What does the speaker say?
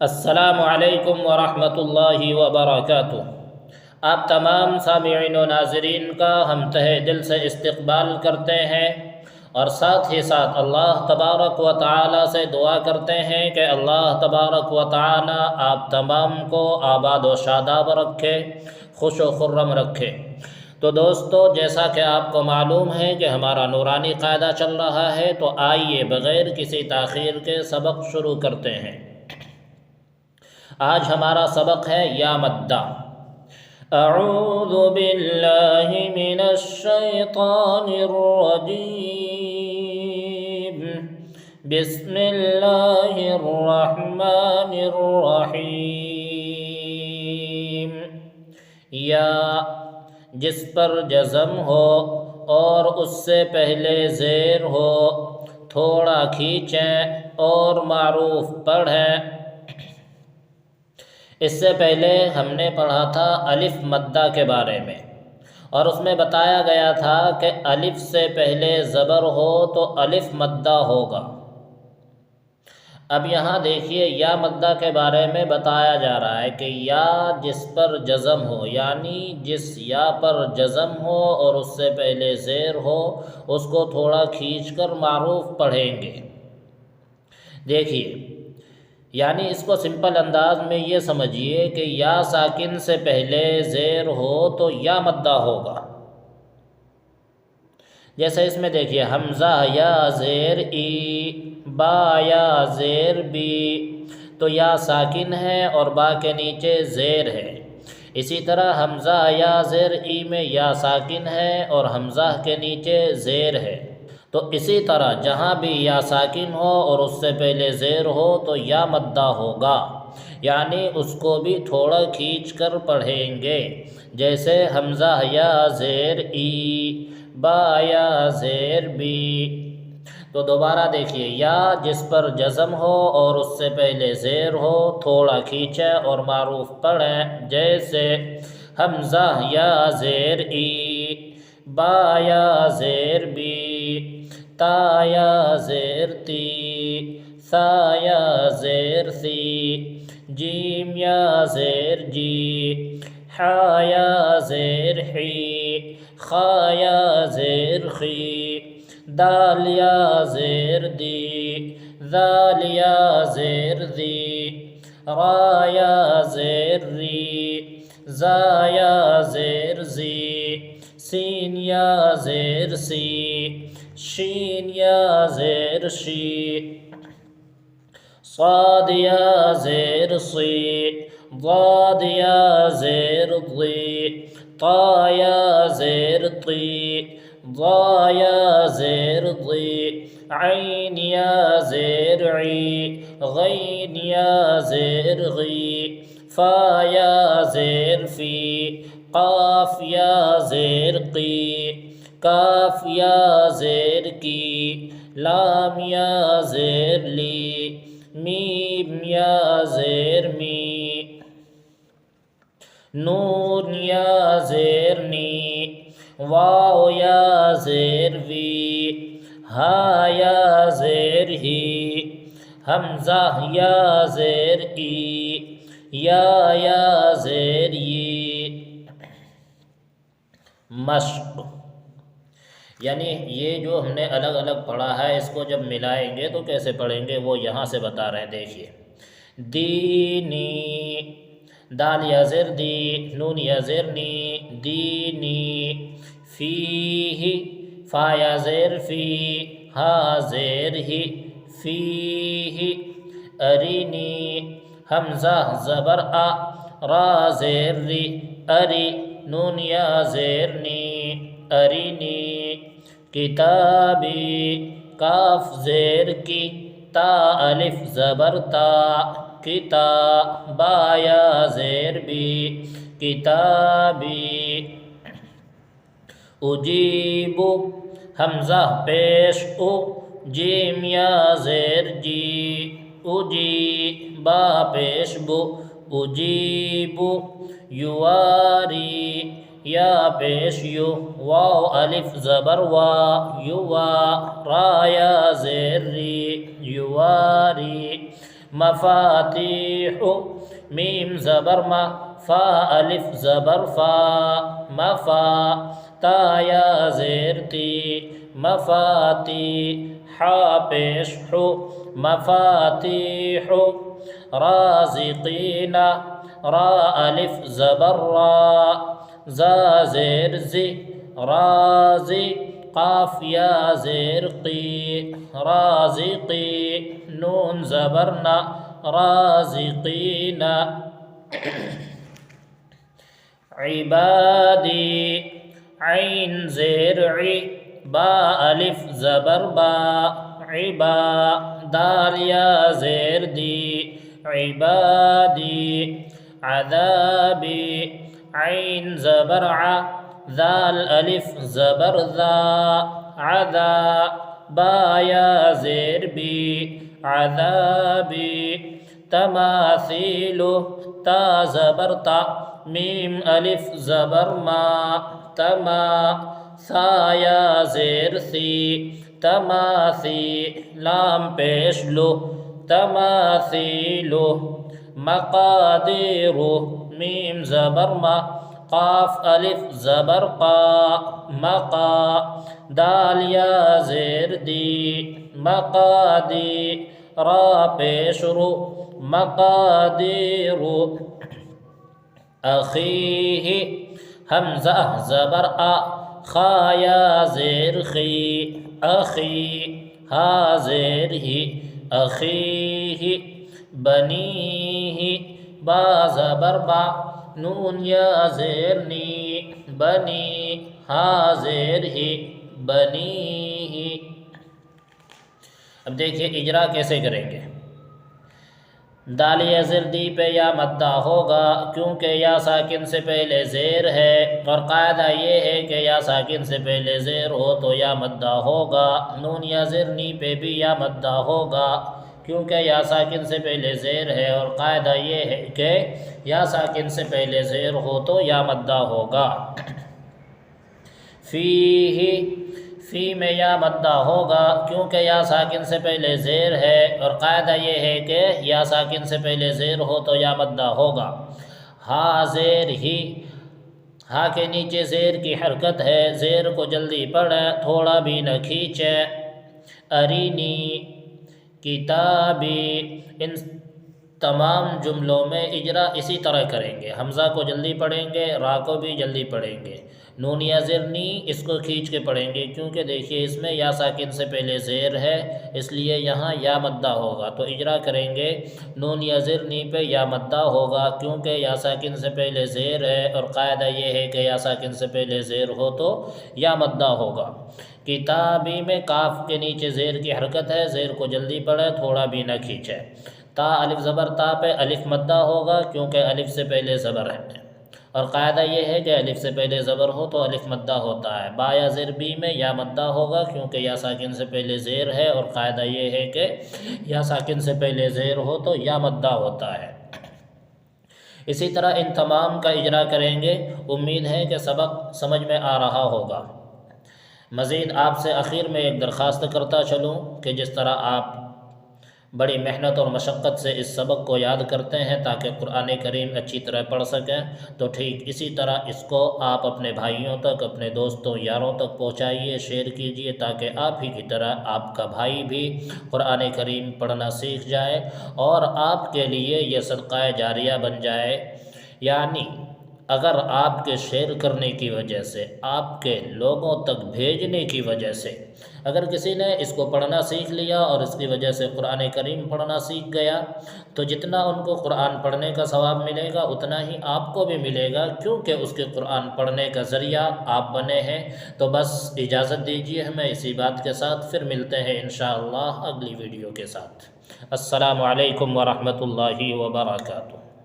السلام علیکم ورحمۃ اللہ وبرکاتہ۔ آپ تمام سامعین و ناظرین کا ہم تہہ دل سے استقبال کرتے ہیں اور ساتھ ہی ساتھ اللہ تبارک و تعالی سے دعا کرتے ہیں کہ اللہ تبارک و تعالی آپ تمام کو آباد و شاداب رکھے، خوش و خرم رکھے۔ تو دوستو، جیسا کہ آپ کو معلوم ہے کہ ہمارا نورانی قاعدہ چل رہا ہے، تو آئیے بغیر کسی تاخیر کے سبق شروع کرتے ہیں۔ آج ہمارا سبق ہے یا مدہ۔ اعوذ باللہ من الشیطان الرجیم، بسم اللہ الرحمن الرحیم۔ یا جس پر جزم ہو اور اس سے پہلے زیر ہو، تھوڑا کھینچیں اور معروف پڑھیں۔ اس سے پہلے ہم نے پڑھا تھا الف مدہ کے بارے میں، اور اس میں بتایا گیا تھا کہ الف سے پہلے زبر ہو تو الف مدہ ہوگا۔ اب یہاں دیکھیے یا مدہ کے بارے میں بتایا جا رہا ہے کہ یا جس پر جزم ہو، یعنی جس یا پر جزم ہو اور اس سے پہلے زیر ہو، اس کو تھوڑا کھینچ کر معروف پڑھیں گے۔ دیکھیے، یعنی اس کو سمپل انداز میں یہ سمجھیے کہ یا ساکن سے پہلے زیر ہو تو یا مدہ ہوگا۔ جیسے اس میں دیکھیے، حمزہ یا زیر ای، با یا زیر بی، تو یا ساکن ہے اور با کے نیچے زیر ہے۔ اسی طرح حمزہ یا زیر ای میں یا ساکن ہے اور حمزہ کے نیچے زیر ہے۔ تو اسی طرح جہاں بھی یا ساکن ہو اور اس سے پہلے زیر ہو تو یا مدہ ہوگا، یعنی اس کو بھی تھوڑا کھینچ کر پڑھیں گے۔ جیسے حمزہ یا زیر ای، با یا زیر بی۔ تو دوبارہ دیکھیے، یا جس پر جزم ہو اور اس سے پہلے زیر ہو، تھوڑا کھینچیں اور معروف پڑھیں۔ جیسے حمزہ یا زیر ای، با یا زیر بی، تا یا زیر تی، ثا یا زیر سی، جیم یا زیر جی، حا یا زیر حی، خا یا زیر خی، دال یا زیر دی، ذال یا زیر ذی، را یا زیر ری، زا یا زیر زی، سین یا زیر سی، شین یا زیر شی، صاد یا زیر صی، ضاد یا زیر ضی، طا یا زیر طی، ضا یا زیر ضی، عین یا زیر عی، غین یا زیر غی، فا یا زیر فی، قاف یا زیر قی، کاف یا زیر کی، لام یا زیر لی، میم یا زیر می، نون یا زیر نی، واو یا زیر وی، ہا یا زیر ہی، حمزہ یا زیر ای، یا زیر ی۔ مشق، یعنی یہ جو ہم نے الگ الگ پڑھا ہے، اس کو جب ملائیں گے تو کیسے پڑھیں گے وہ یہاں سے بتا رہے ہیں۔ دیکھیے، دینی، دال یا زیر دی، نون یا زیر نی، دینی، فیہ، فا یا زیر فی، ہا زیر ہی، فیہ، ارینی، حمزہ زبر آ، را زیر ری، اری، نون یا زیر نی، ارینی، کتابی، کاف زیر کی، تا الف زبر تا، کتا، با یا زیر بی، کتابی، اجیب، حمزہ پیش او، جیم یا زیر جی، اجی، با پیش بو، اجیب، یواری، یا پیش یو، واو الف زبر وا، یوا، را یا زیر ری، یواری، مفاتیح، میم زبر ما، فا الف زبر فا، مفا، تا یا زیر تی، مفاتی، حا پیش حو، مفاتیح، رازقین، را الف زبر را، زا زیر زی، رازی، قاف یا زیر قی، رازقی، نون زبرنا، رازقین، عبادی، عین زیر عی، با الف زبر با، عبا، دال یا زیر دی، عبادی، عذابی، عین زبر ع، ذال الف زبر ذا، عذا، با یا زیر بی، عذابی، تماثیل، تا زبر تا، میم الف زبر ما، تما، ثا یا زیر ثی، تماثی، لام پیش لو، تماثیل، مقادیر، میم زبر ما، قاف الف زبر قا، مقا، دال یا زیر دی، مقادی، را پیش رو، مقادیر، اخیہ، حمزہ زبر آ، خا یا زیر خی، اخی، ہا زیر ہی، اخیہ، بنیہ، با زبر با، نون یا زیر نی، بنی، ہا زیر ہی، بنیہ۔ اب دیکھیے اجرا کیسے کریں گے۔ دال یا زیر دی پہ یا مدہ ہوگا کیونکہ یا ساکن سے پہلے زیر ہے، اور قاعدہ یہ ہے کہ یا ساکن سے پہلے زیر ہو تو یا مدہ ہوگا۔ نون یا زیر نی پہ بھی یا مدہ ہوگا کیونکہ یا ساکن سے پہلے زیر ہے، اور قاعدہ یہ ہے کہ یا ساکن سے پہلے زیر ہو تو یا مدہ ہوگا۔ فیہ، فی میں یا مدہ ہوگا کیونکہ یا ساکن سے پہلے زیر ہے، اور قاعدہ یہ ہے کہ یا ساکن سے پہلے زیر ہو تو یا مدہ ہوگا۔ ہا زیر ہی، ہا کے نیچے زیر کی حرکت ہے، زیر کو جلدی پڑھیں، تھوڑا بھی نہ کھینچیں۔ ارینی، کتابی، ان تمام جملوں میں اجرا اسی طرح کریں گے۔ حمزہ کو جلدی پڑھیں گے، را کو بھی جلدی پڑھیں گے۔ نون یا زیر نی اس کو کھینچ کے پڑھیں گے کیونکہ دیکھیے اس میں یا ساکن سے پہلے زیر ہے، اس لیے یہاں یا مدہ ہوگا، تو اجرا کریں گے نون یا زیر نی پہ یا مدہ ہوگا کیونکہ یا ساکن سے پہلے زیر ہے، اور قاعدہ یہ ہے کہ یا ساکن سے پہلے زیر ہو تو یا مدہ ہوگا۔ کتابی میں کاف کے نیچے زیر کی حرکت ہے، زیر کو جلدی پڑھیں، تھوڑا بھی نہ کھینچیں۔ تا الف زبر تا پہ الف مدہ ہوگا کیونکہ الف سے پہلے زبر ہے، اور قاعدہ یہ ہے کہ الف سے پہلے زبر ہو تو الف مدہ ہوتا ہے۔ با یا زیر بی میں یا مدہ ہوگا کیونکہ یا ساکن سے پہلے زیر ہے، اور قاعدہ یہ ہے کہ یا ساکن سے پہلے زیر ہو تو یا مدہ ہوتا ہے۔ اسی طرح ان تمام کا اجرا کریں گے۔ امید ہے کہ سبق سمجھ میں آ رہا ہوگا۔ مزید آپ سے آخر میں ایک درخواست کرتا چلوں کہ جس طرح آپ بڑی محنت اور مشقت سے اس سبق کو یاد کرتے ہیں تاکہ قرآن کریم اچھی طرح پڑھ سکیں، تو ٹھیک اسی طرح اس کو آپ اپنے بھائیوں تک، اپنے دوستوں یاروں تک پہنچائیے، شیئر کیجیے تاکہ آپ ہی کی طرح آپ کا بھائی بھی قرآن کریم پڑھنا سیکھ جائے اور آپ کے لیے یہ صدقہ جاریہ بن جائے۔ یعنی اگر آپ کے شیئر کرنے کی وجہ سے، آپ کے لوگوں تک بھیجنے کی وجہ سے اگر کسی نے اس کو پڑھنا سیکھ لیا اور اس کی وجہ سے قرآن کریم پڑھنا سیکھ گیا، تو جتنا ان کو قرآن پڑھنے کا ثواب ملے گا اتنا ہی آپ کو بھی ملے گا، کیونکہ اس کے قرآن پڑھنے کا ذریعہ آپ بنے ہیں۔ تو بس اجازت دیجیے ہمیں اسی بات کے ساتھ، پھر ملتے ہیں انشاءاللہ اگلی ویڈیو کے ساتھ۔ السلام علیکم ورحمۃ اللہ وبرکاتہ۔